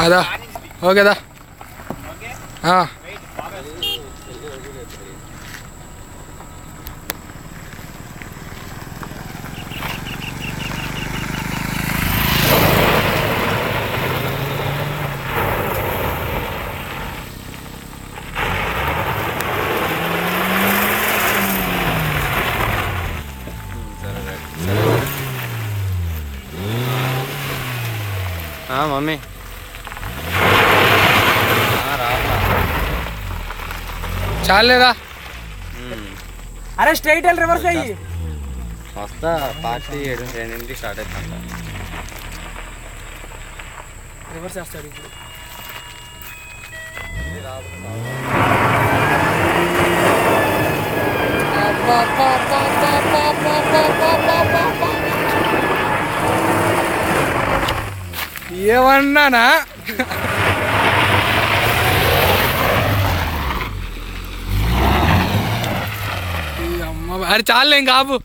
అదా ఓకేదా మమ్మీ చాలేదా? అరే స్ట్రైట్ వెళ్ళి రివర్స్ అయ్యి వస్తా. పార్టీ 7 స్టార్ట్ అవుతుందా? రివర్స్ చేస్తాడు ఇప్పుడు. ఏమన్నానా? అరే చాలే ఇంకా ఆపు.